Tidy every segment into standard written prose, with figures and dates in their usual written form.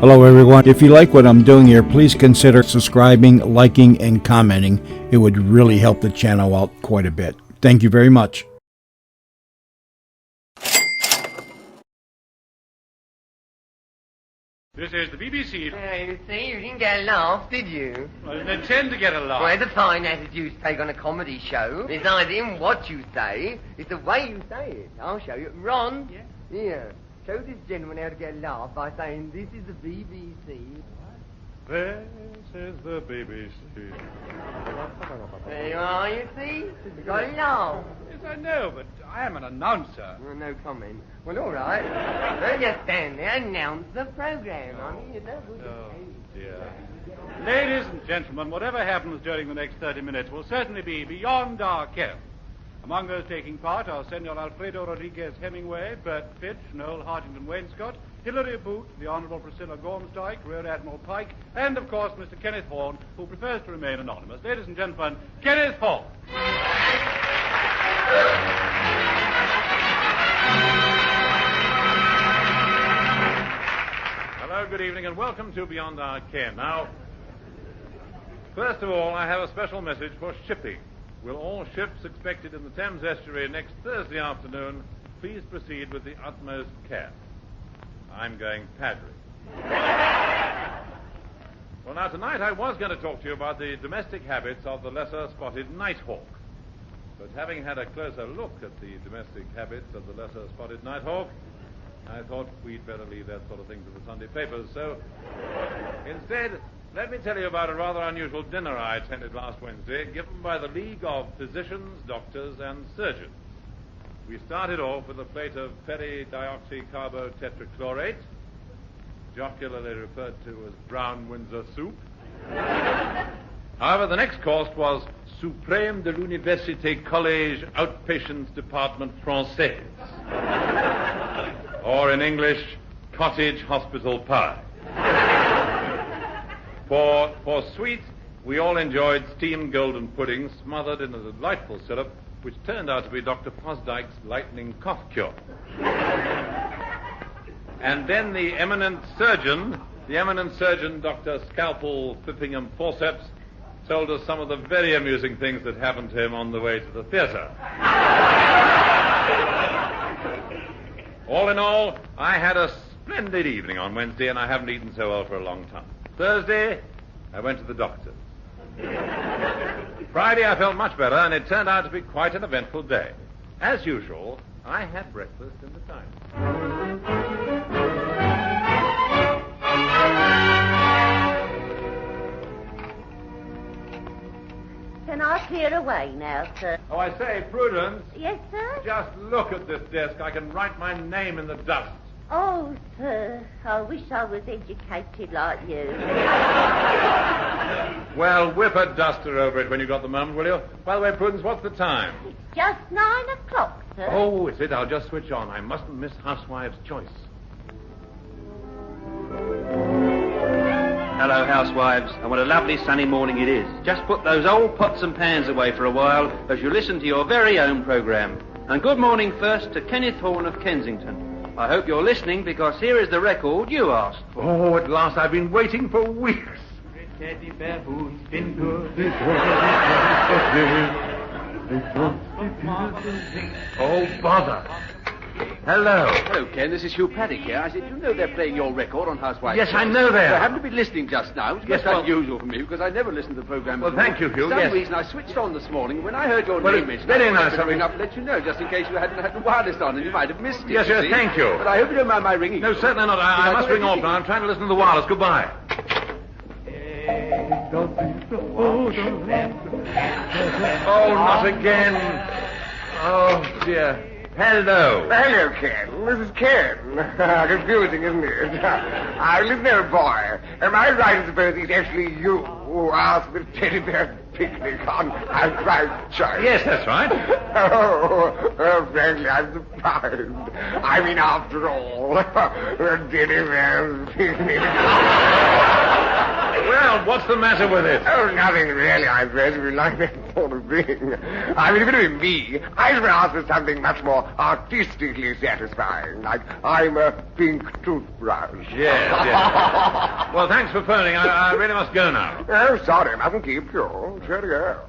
Hello, everyone. If you like what I'm doing here, please consider subscribing, liking, and commenting. It would really help the channel out quite a bit. Thank you very much. This is the BBC. You see, you didn't get a laugh, did you? I didn't intend to get a laugh. Well, it's a fine attitude to take on a comedy show. It's neither in what you say, it's the way you say it. I'll show you. Ron? Yeah? Here. Show this gentleman how to get a laugh by saying, this is the BBC. This is the BBC. There you are, you see? You got a laugh. Yes, I know, but I am an announcer. Well, no comment. Well, all right. Well, just stand there and announce the program. I mean, you know. Oh, dear. Ladies and gentlemen, whatever happens during the next 30 minutes will certainly be beyond our ken. Among those taking part are Senor Alfredo Rodriguez Hemingway, Bert Fitch, Noel Hartington Wainscott, Hilary Booth, the Honourable Priscilla Gormsdyke, Rear Admiral Pike, and, of course, Mr. Kenneth Horne, who prefers to remain anonymous. Ladies and gentlemen, Kenneth Horne. Hello, good evening, and welcome to Beyond Our Ken. Now, first of all, I have a special message for shipping. Will all ships expected in the Thames estuary next Thursday afternoon please proceed with the utmost care? I'm going paddling. Well, now, tonight I was going to talk to you about the domestic habits of the lesser spotted nighthawk. But having had a closer look at the domestic habits of the lesser spotted nighthawk, I thought we'd better leave that sort of thing to the Sunday papers. So, instead, let me tell you about a rather unusual dinner I attended last Wednesday, given by the League of Physicians, Doctors, and Surgeons. We started off with a plate of peridioxycarbotetrachlorate, jocularly referred to as brown Windsor soup. However, the next course was Suprême de l'Université Collège Outpatients Department Français, or in English, cottage hospital pie. For sweet, we all enjoyed steamed golden pudding smothered in a delightful syrup, which turned out to be Dr. Fosdyke's lightning cough cure. And then the eminent surgeon, Dr. Scalpel Fippingham Forceps, told us some of the very amusing things that happened to him on the way to the theater. All in all, I had a splendid evening on Wednesday, and I haven't eaten so well for a long time. Thursday, I went to the doctor's. Friday, I felt much better, and it turned out to be quite an eventful day. As usual, I had breakfast in the dining room. Can I clear away now, sir? Oh, I say, Prudence. Yes, sir? Just look at this desk. I can write my name in the dust. Oh, sir, I wish I was educated like you. Well, whip a duster over it when you got the moment, will you? By the way, Prudence, what's the time? Just 9 o'clock, sir. Oh, is it? I'll just switch on. I mustn't miss Housewife's Choice. Hello, housewives, and what a lovely sunny morning it is. Just put those old pots and pans away for a while as you listen to your very own programme. And good morning first to Kenneth Horne of Kensington. I hope you're listening, because here is the record you asked for. Oh, at last. I've been waiting for weeks. Teddy bear who's been good. Oh, bother. Hello. Hello, Ken. This is Hugh Paddock here. I said, you know they're playing your record on Housewives. Yes, I know they are. I happened to be listening just now. It's Yes, most well- unusual for me, because I never listen to the programme Well, before. thank you, Hugh, For some yes. reason, I switched on this morning. When I heard your Well, name it's mentioned, very I nice wanted to of ring you. up and let you know, just in case you hadn't had the wireless on and you might have missed it. Yes, you yes, see. thank you. But I hope you don't mind my ringing. No, you. certainly not. I must ring off now. I'm trying to listen to the wireless. Goodbye. Oh, not again. Oh, dear. Hello. Hello, Ken. This is Ken. Confusing, isn't it? Listen there, boy. Am I right in supposing it's actually you who asked the teddy bear picnic on Housewives' Choice? Yes, that's right. Oh, frankly, I'm surprised. I mean, after all, the teddy bear's picnic. Well, what's the matter with it? Oh, nothing really, I suppose, if you like that sort of thing. I mean, if it were me, I should ask for something much more artistically satisfying, like I'm a pink toothbrush. Yes, yes. Well, thanks for phoning. I really must go now. Oh, sorry, mustn't keep you. Cheerio.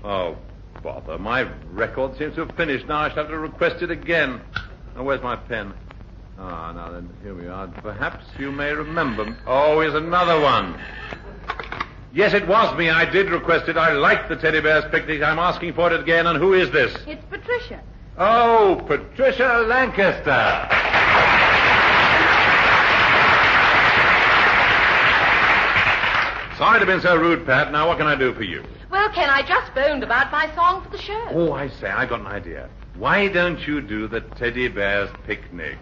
Oh, bother. My record seems to have finished now. I shall have to request it again. Oh, where's my pen? Ah, now then, here we are. Perhaps you may remember. Oh, here's another one. Yes, it was me. I did request it. I like the teddy bear's picnic. I'm asking for it again. And who is this? It's Patricia. Oh, Patricia Lancaster. Sorry to have been so rude, Pat. Now, what can I do for you? Well, Ken, I just phoned about my song for the show. Oh, I say, I got an idea. Why don't you do the teddy bear's picnic?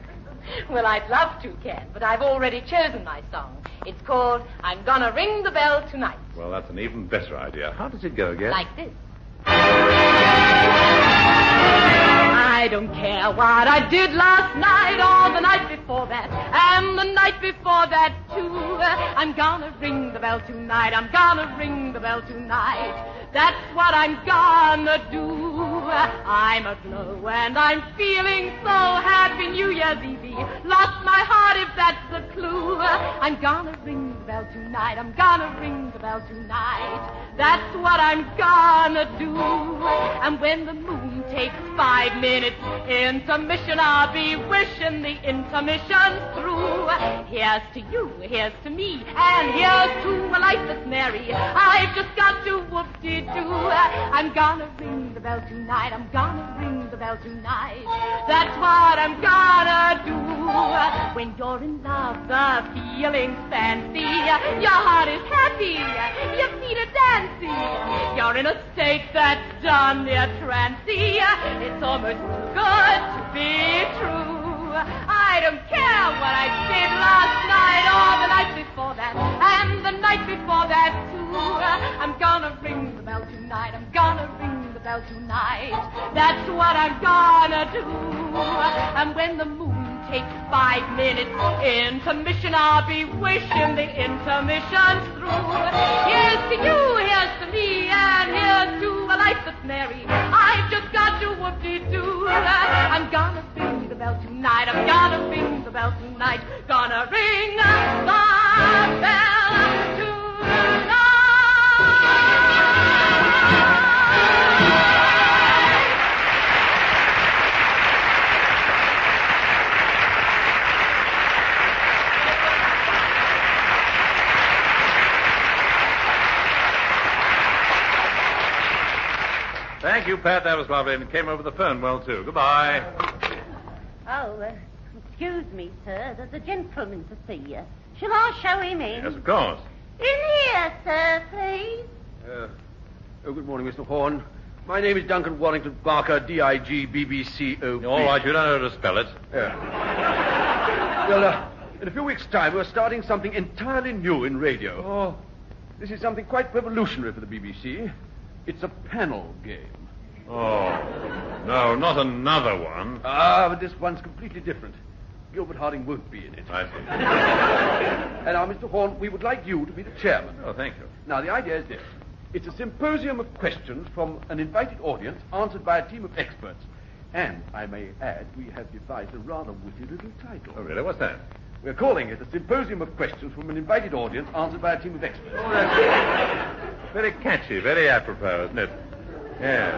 Well, I'd love to, Ken, but I've already chosen my song. It's called I'm Gonna Ring the Bell Tonight. Well, that's an even better idea. How does it go again? Like this. I don't care what I did last night or the night before that, and the night before that, too. I'm gonna ring the bell tonight. I'm gonna ring the bell tonight. That's what I'm gonna do. I'm aglow and I'm feeling so happy. New Year's Eve, lost my heart if that's the clue. I'm gonna ring the bell tonight. I'm gonna ring the bell tonight. That's what I'm gonna do. And when the moon takes 5 minutes intermission, I'll be wishing the intermission's through. Here's to you, here's to me, and here's to a life that's merry. I've just got to whoop-de-doo. I'm gonna ring the bell tonight. I'm gonna ring the bell tonight. That's what I'm gonna do. When you're in love, the feeling's fancy. Your heart is happy. Your feet are dancing. You're in a state that's done near trancy. It's almost too good to be true. I don't care what I did last night or the night before that, and the night before that, too. I'm gonna ring the bell tonight. I'm gonna ring the bell tonight. That's what I'm gonna do. And when the moon takes 5 minutes intermission, I'll be wishing the intermission's through. Here's to you, here's to me, and here's to a life that's merry. I've just got to whoop-de-doo. I'm gonna ring the bell tonight. I'm gonna ring the bell tonight. Gonna ring the bell tonight. Thank you, Pat. That was lovely, and it came over the phone well, too. Goodbye. Oh, excuse me, sir. There's a gentleman to see you. Shall I show him in? Yes, of course. In here, sir, please. Good morning, Mr. Horn. My name is Duncan Warrington Barker, D-I-G-B-B-C-O-B. All right, you don't know how to spell it. Well, in a few weeks' time, we're starting something entirely new in radio. Oh. This is something quite revolutionary for the BBC. It's a panel game. Oh, no, not another one. But this one's completely different. Gilbert Harding won't be in it. I see. And now, Mr. Horn, we would like you to be the chairman. Oh, thank you. Now, the idea is this. It's a symposium of questions from an invited audience answered by a team of experts. And, I may add, we have devised a rather witty little title. Oh, really? What's that? We're calling it a symposium of questions from an invited audience answered by a team of experts. Oh, that's very catchy, very apropos, isn't it? Yes.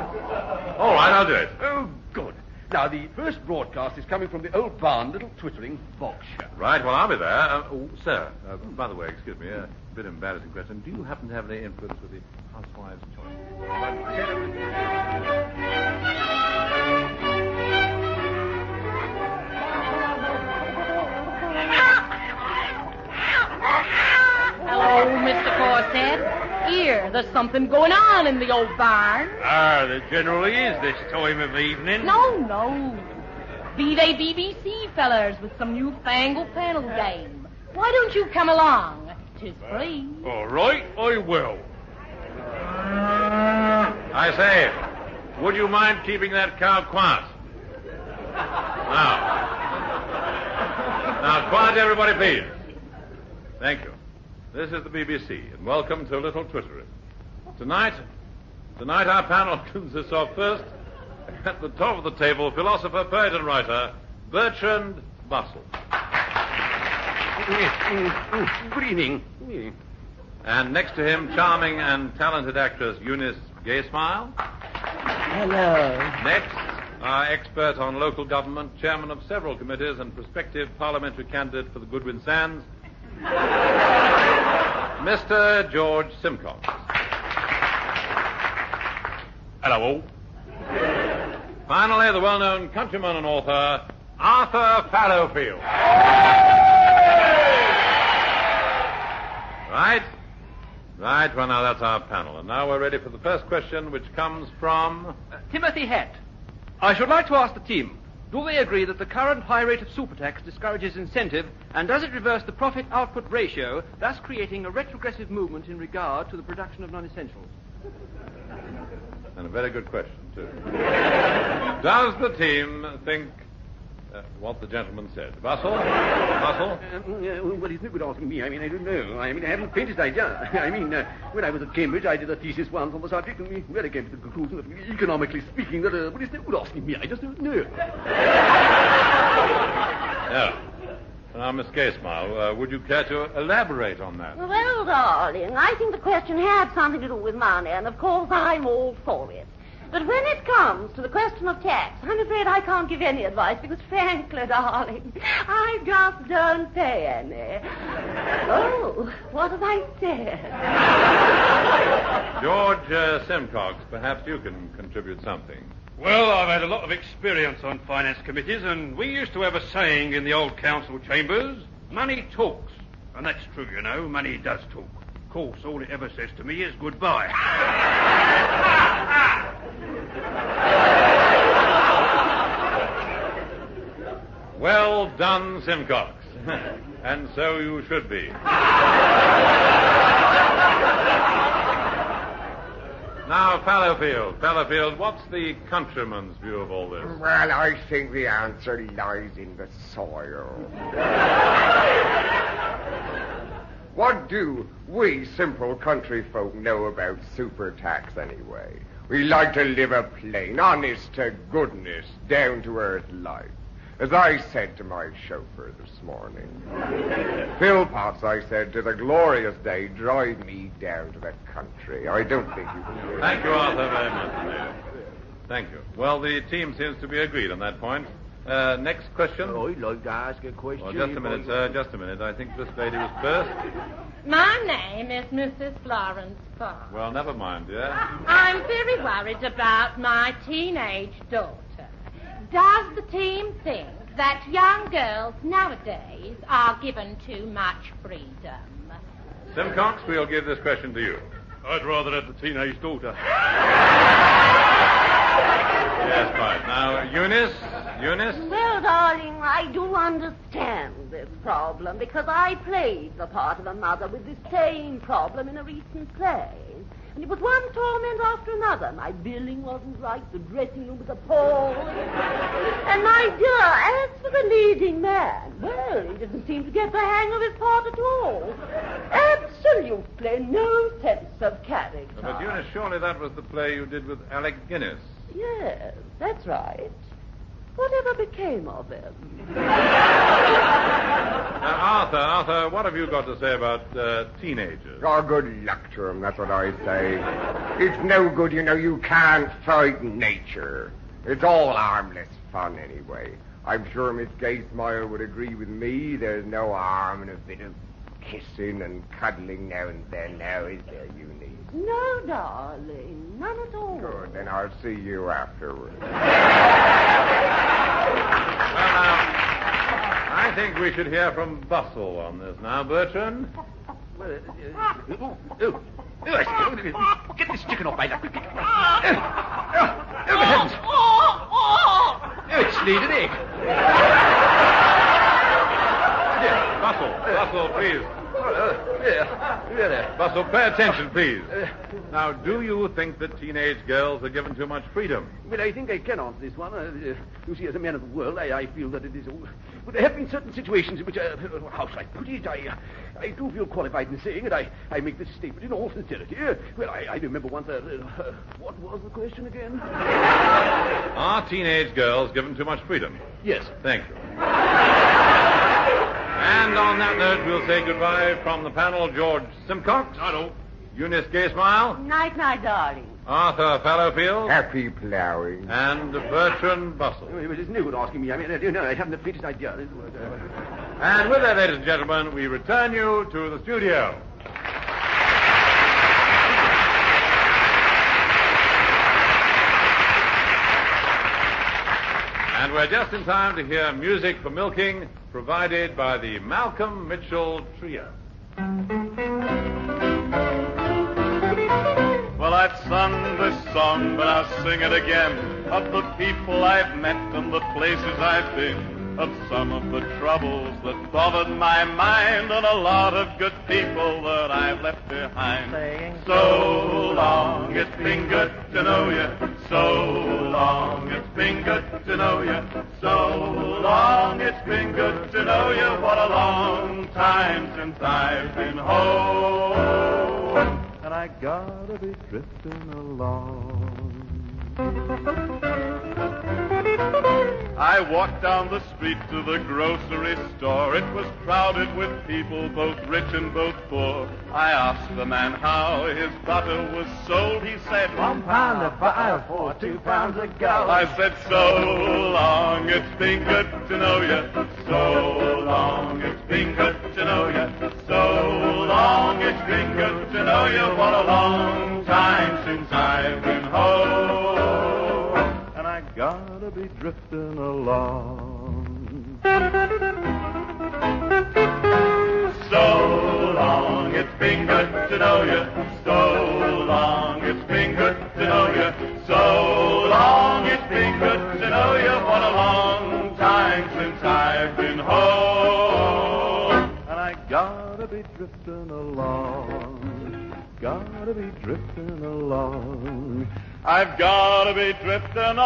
All right, I'll do it. Oh, good. Now, the first broadcast is coming from the old barn, little twittering Berkshire. Right, well, I'll be there. Sir, by the way, excuse me, a bit embarrassing question. Do you happen to have any influence with the Housewives' Choice? Hello, Mr. Corset. Here, there's something going on in the old barn. There generally is this time of evening. No. Be they BBC fellers with some newfangled panel game. Why don't you come along? 'Tis free. All right, I will. I say, would you mind keeping that cow quiet? Now, quiet, everybody, please. Thank you. This is the BBC, and welcome to Little Twittery. Tonight our panel consists of first, at the top of the table, philosopher, poet, and writer, Bertrand Bussell. Good evening. And next to him, charming and talented actress Eunice Gaysmile. Hello. Next, our expert on local government, chairman of several committees and prospective parliamentary candidate for the Goodwin Sands, Mr. George Simcox. Hello, all. Finally, the well-known countryman and author, Arthur Fallowfield. Right, well, now that's our panel. And now we're ready for the first question, which comes from... Timothy Hatt. I should like to ask the team, do they agree that the current high rate of super tax discourages incentive, and does it reverse the profit-output ratio, thus creating a retrogressive movement in regard to the production of non-essentials? And a very good question, too. Does the team think what the gentleman said? Russell? Well, it's no good asking me. I don't know. I haven't the faintest idea. When I was at Cambridge, I did a thesis once on the subject, and we really came to the conclusion that, economically speaking, that, well, it's no good asking me. I just don't know. Yeah. Now, Miss Gaysmile, would you care to elaborate on that? Well, darling, I think the question had something to do with money, and of course I'm all for it. But when it comes to the question of tax, I'm afraid I can't give any advice because, frankly, darling, I just don't pay any. Oh, what have I said? George Simcox, perhaps you can contribute something. Well, I've had a lot of experience on finance committees, and we used to have a saying in the old council chambers, money talks. And that's true, you know, money does talk. Of course, all it ever says to me is goodbye. Well done, Simcox. And so you should be. Now, Fallowfield, what's the countryman's view of all this? Well, I think the answer lies in the soil. What do we simple country folk know about super tax anyway? We like to live a plain, honest-to-goodness, down-to-earth life. As I said to my chauffeur this morning, Philpotts, I said, to the glorious day, drive me down to the country. I don't think you can do it. Thank you, Arthur, very much. Thank you. Well, the team seems to be agreed on that point. Next question. I'd like to ask a question. Well, just a minute, sir, just a minute. I think this lady was first. My name is Mrs. Florence Fox. Well, never mind, dear. I'm very worried about my teenage daughter. Does the team think that young girls nowadays are given too much freedom? Simcox, we'll give this question to you. I'd rather have the teenage daughter. Yes, right. Now, Eunice? Well, darling, I do understand this problem because I played the part of a mother with this same problem in a recent play. And it was one torment after another. My billing wasn't right, the dressing room was appalling. And my dear, as for the leading man, well, he didn't seem to get the hang of his part at all. Absolutely no sense of character. But Eunice, surely that was the play you did with Alec Guinness. Yes, that's right. Whatever became of him? Now, Arthur, what have you got to say about teenagers? Oh, good luck to him, that's what I say. It's no good, you know, you can't fight nature. It's all harmless fun anyway. I'm sure Miss Gaysmile would agree with me. There's no harm in a bit of kissing and cuddling now and then, now is there, Eunice? No, darling, none at all. Good, then I'll see you afterwards. Well, now, I think we should hear from Bustle on this now, Bertrand. Get this chicken off my lap. It's laid an egg. Bustle, please. Bustle, pay attention, please. Now, do you think that teenage girls are given too much freedom? Well, I think I can answer this one. You see, as a man of the world, I feel that it is... Well, there have been certain situations in which, how shall I put it? I do feel qualified in saying it. I make this statement in all sincerity. Well, I remember once... what was the question again? Are teenage girls given too much freedom? Yes. Thank you. And on that note, we'll say goodbye from the panel, George Simcox. Hello. Eunice Gaysmile. Night, night, darling. Arthur Fallowfield. Happy plowing. And Bertrand Bustle. It isn't no good asking me. I mean, I haven't the faintest idea. And with that, ladies and gentlemen, we return you to the studio. And we're just in time to hear music for milking provided by the Malcolm Mitchell Trio. Well, I've sung this song, but I'll sing it again, of the people I've met and the places I've been, of some of the troubles that bothered my mind, and a lot of good people that I've left behind. So long, it's been good to know you. So long, it's been good to know you. So long, it's been good to know you. What a long time since I've been home. And I gotta be drifting along. I walked down the street to the grocery store. It was crowded with people, both rich and both poor. I asked the man how his butter was sold. He said, 1 pound of butter for 2 pounds of gold. I said, so long, it's been good to know you. So long, it's been good to know you. So long, it's been good to know you. What a long time since I've been home. And I gotta be drifting along. So long, it's been good to know you. So long, it's been good to know you. So long, it's been good to know you. What a long time since I've been home. And I gotta be drifting along. Gotta be drifting along. I've gotta be drifting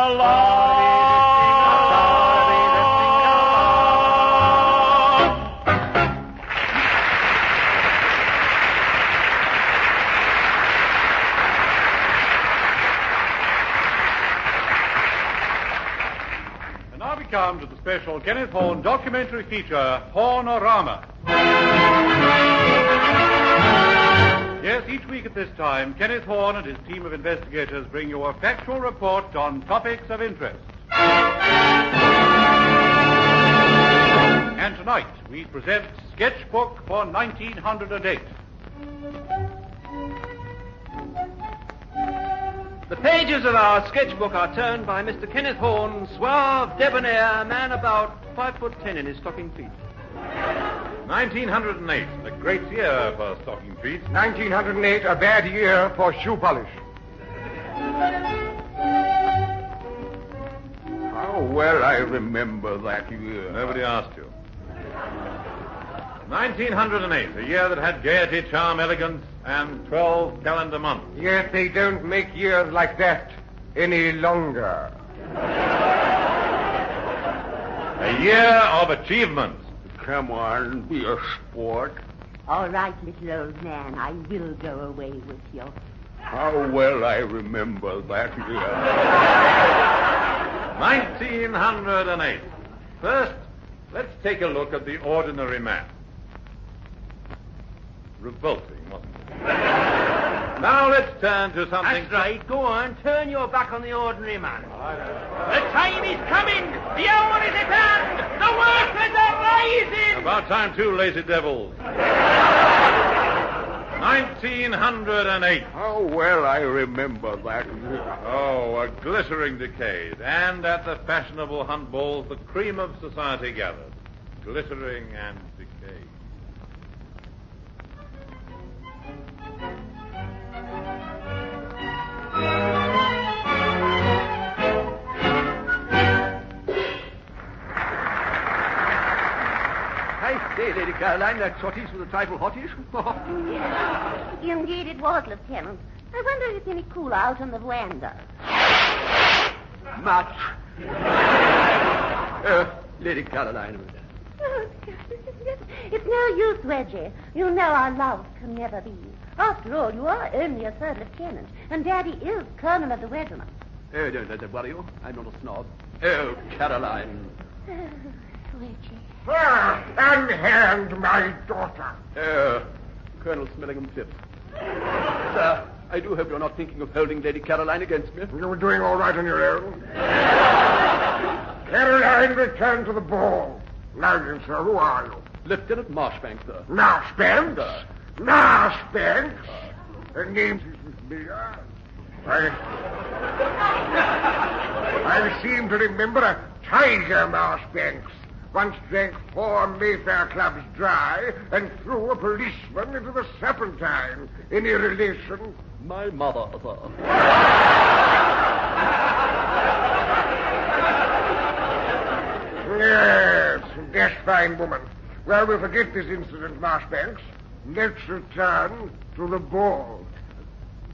And now we come to the special Kenneth Horne documentary feature, Hornorama. Yes, each week at this time, Kenneth Horne and his team of investigators bring you a factual report on topics of interest. And tonight, we present Sketchbook for 1908. The pages of our sketchbook are turned by Mr. Kenneth Horne, suave, debonair, man about 5'10" in his stocking feet. 1908, a great year for stocking feet. 1908, a bad year for shoe polish. How well I remember that year. Nobody asked you. 1908, a year that had gaiety, charm, elegance, and 12 calendar months. Yet they don't make years like that any longer. A year of achievement. Come on, be a sport. All right, little old man, I will go away with you. How well I remember that year. 1908. First, let's take a look at the ordinary man. Revolting, wasn't it? Now let's turn to something... That's right. Go on. Turn your back on the ordinary man. The time is coming. The hour is at hand. The workers are rising. About time, too, lazy devils. 1908. How well I remember that year. Oh, a glittering decade. And at the fashionable hunt balls, the cream of society gathered. Glittering and decayed. I say, Lady Caroline, that sortie's for the trifle hottish. Indeed it was, Lieutenant. I wonder if it's any cool out on the veranda. Much. Lady Caroline. Oh, it's no use, Reggie. You know our love can never be. After all, you are only a third lieutenant, and Daddy is colonel of the regiment. Don't let that worry you. I'm not a snob. Oh, Caroline. Oh, Reggie. Sir, unhand my daughter. Colonel Smellingham Phipps. Sir, I do hope you're not thinking of holding Lady Caroline against me. You were doing all right on your own. Caroline, return to the ball. Now then, sir, who are you? Lieutenant Marchbank, sir. Marchbank? Marchbank? Her name's familiar. I seem to remember a Tiger Marchbanks once drank 4 Mayfair clubs dry and threw a policeman into the Serpentine. Any relation? My mother, sir. Yes, that's fine, woman. Well, we'll forget this incident, Marchbanks. Let's return to the ball.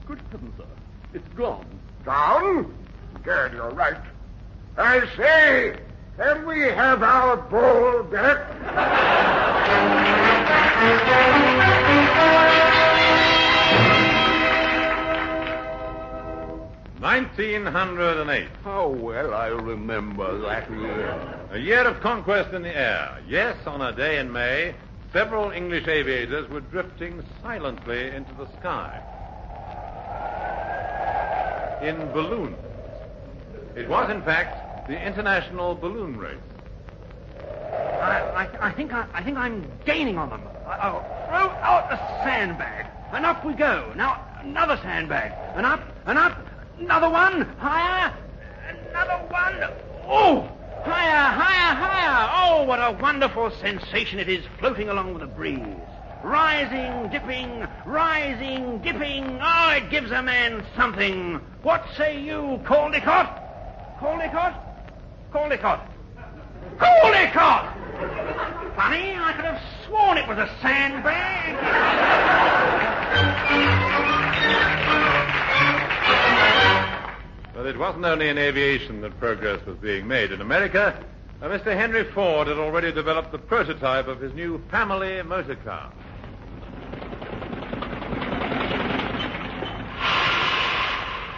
Good heavens, sir. It's gone. Gone? Good, you're right. I say, can we have our ball back? 1908. How well I remember that year. A year of conquest in the air. Yes, on a day in May, several English aviators were drifting silently into the sky. In balloons. It was, in fact, the International Balloon Race. I think I'm gaining on them. I'll throw out the sandbag, and up we go. Now, another sandbag, and up, another one, higher, another one. Oh, higher. Oh, what a wonderful sensation it is floating along with the breeze. Rising, dipping. Oh, it gives a man something. What say you, Caldecott? Caldecott. Funny, I could have sworn it was a sandbag. But it wasn't only in aviation that progress was being made. In America, Mr. Henry Ford had already developed the prototype of his new family motor car.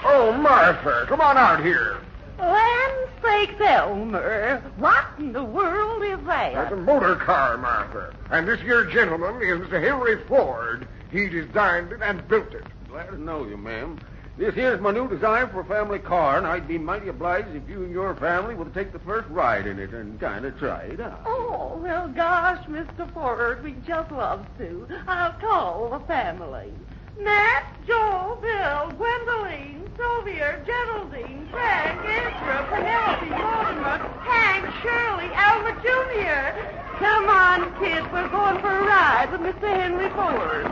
Oh, Martha, come on out here. Land's sakes, Elmer. What in the world is that? That's a motor car, Martha. And this here gentleman is Mr. Henry Ford. He designed it and built it. Glad to know you, ma'am. This here's my new design for a family car, and I'd be mighty obliged if you and your family would take the first ride in it and kind of try it out. Oh, well, gosh, Mr. Ford, we'd just love to. I'll call the family. Nat, Joe, Bill, Gwendoline, Sylvia, Geraldine, Frank, Ezra, Penelope, Mortimer, Hank, Shirley, Alma Jr. Come on, kids, we're going for a ride with Mr. Henry Ford.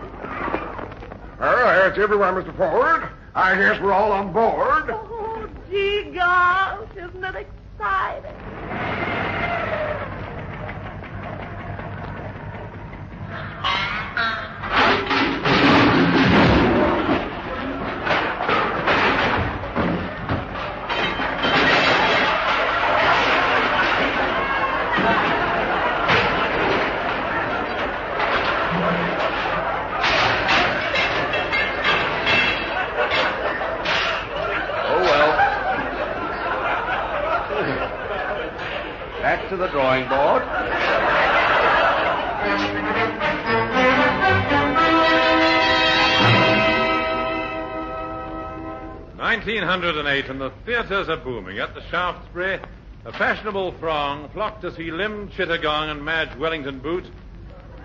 All right, that's everyone, Mr. Ford. I guess we're all on board. Oh, gee gosh, isn't it exciting? Back to the drawing board. (1908) and the theatres are booming. At the Shaftesbury, a fashionable throng flocked to see Lim Chittagong and Madge Wellington Boot,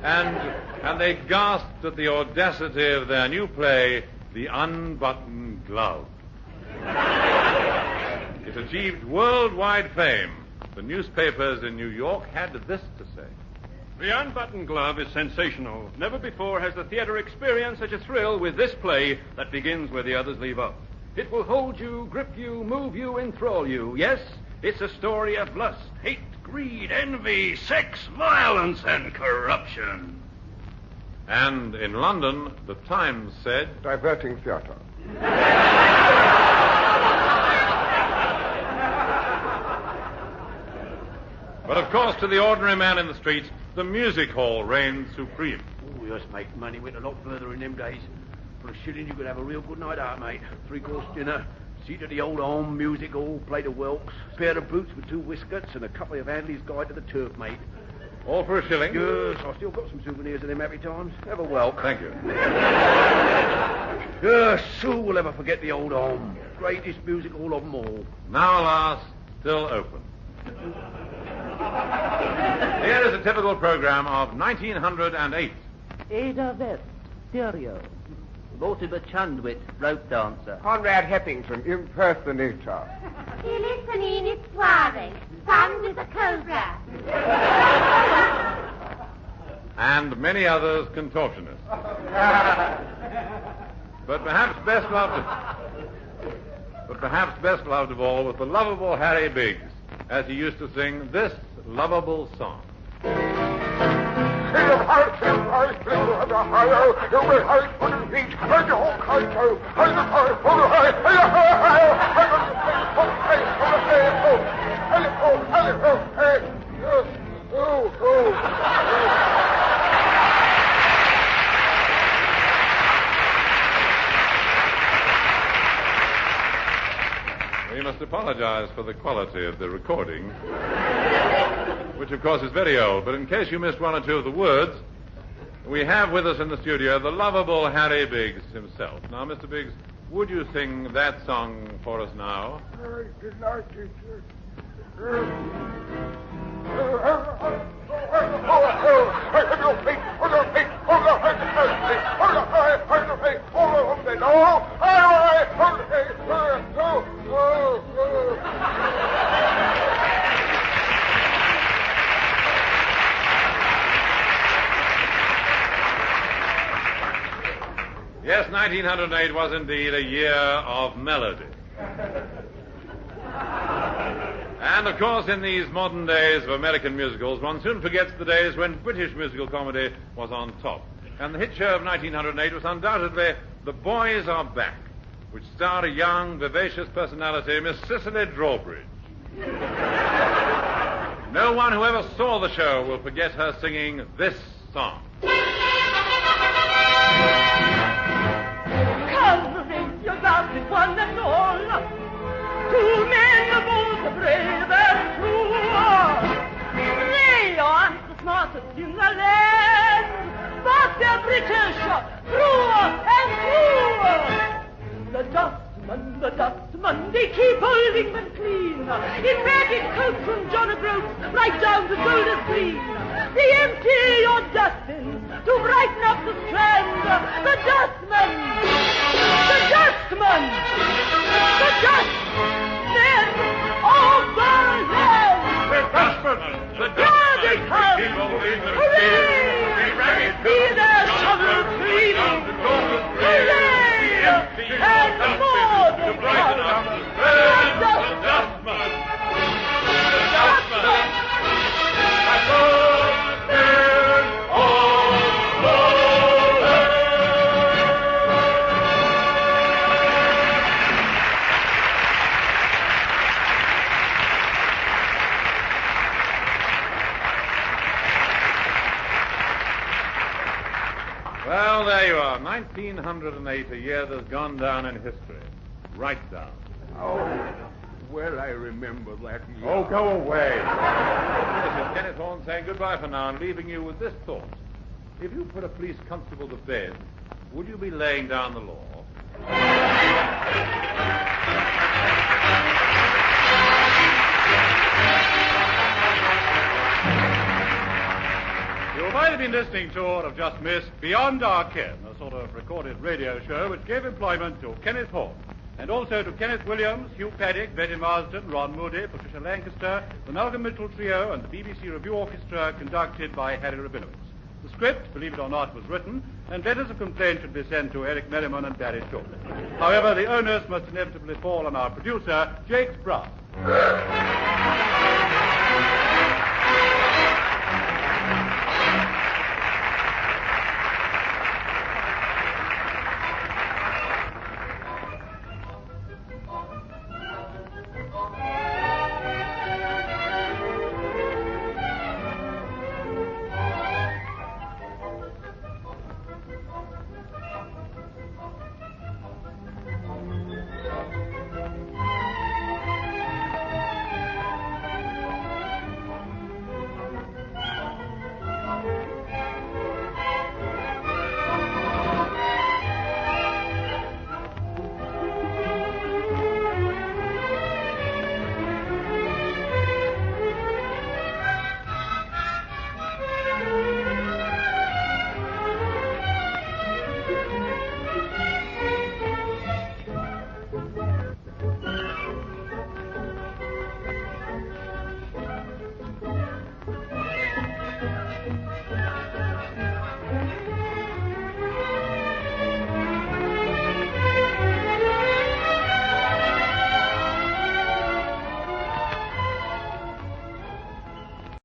and they gasped at the audacity of their new play, The Unbuttoned Glove. It achieved worldwide fame. The newspapers in New York had this to say. The Unbuttoned Glove is sensational. Never before has the theater experienced such a thrill with this play that begins where the others leave off. It will hold you, grip you, move you, enthrall you. Yes, it's a story of lust, hate, greed, envy, sex, violence, and corruption. And in London, the Times said, Diverting theater. But of course, to the ordinary man in the street, the music hall reigned supreme. Oh, we just make money went a lot further in them days. For a shilling, you could have a real good night out, mate. 3-course dinner, seat at the old home music hall, plate of whelks, pair of boots with 2 whiskets, and a copy of Handley's Guide to the Turf, mate. All for a shilling? Yes, I've still got some souvenirs of them happy times. Have a welcome. Thank you. Yes, Sue will ever forget the old home. Greatest music hall of them all. Now, alas, still open. Here is a typical program of 1908. Ada West, stereo. Mortimer Chundwit, rope dancer. Conrad Heffington, impersonator. Listening, it's Suave. Sun with a cobra. And many others contortionists. But perhaps best loved of all was the lovable Harry Biggs, as he used to sing this lovable song. We must apologize for the quality of the recording, which of course is very old, but in case you missed one or two of the words, we have with us in the studio the lovable Harry Biggs himself. Now, Mr. Biggs, would you sing that song for us now? Good night, teacher. Yes, 1908 was indeed a year of melody. And, of course, in these modern days of American musicals, one soon forgets the days when British musical comedy was on top. And the hit show of 1908 was undoubtedly The Boys Are Back, which starred a young, vivacious personality, Miss Cicely Drawbridge. No one who ever saw the show will forget her singing this song. Covering your love with one and all. Two men are both brave and true. They aren't the smartest in the land, but they're British, true and true. The dustman, they keep old England clean. In ragged coats from John O'Groats, right down to Golders Green. They empty your dustbins to brighten up the Strand. The dustman, the dustman, the dustman of the land. The dustman, the Here they come. keep old England Hooray! See their shovel cleaning. Hooray! And more they come. The dustman. The dustman. Well, there you are. 1908, a year that's gone down in history. Right down. Oh, well, I remember that year. Oh, go away. This is Kenneth Horne saying goodbye for now and leaving you with this thought. If you put a police constable to bed, would you be laying down the law? You might have been listening to or have just missed Beyond Our Ken, a sort of recorded radio show which gave employment to Kenneth Horne, and also to Kenneth Williams, Hugh Paddock, Betty Marsden, Ron Moody, Patricia Lancaster, the Malcolm Mitchell Trio, and the BBC Review Orchestra, conducted by Harry Rabinowitz. The script, believe it or not, was written, and letters of complaint should be sent to Eric Merriman and Barry Short. However, the onus must inevitably fall on our producer, Jake Brown.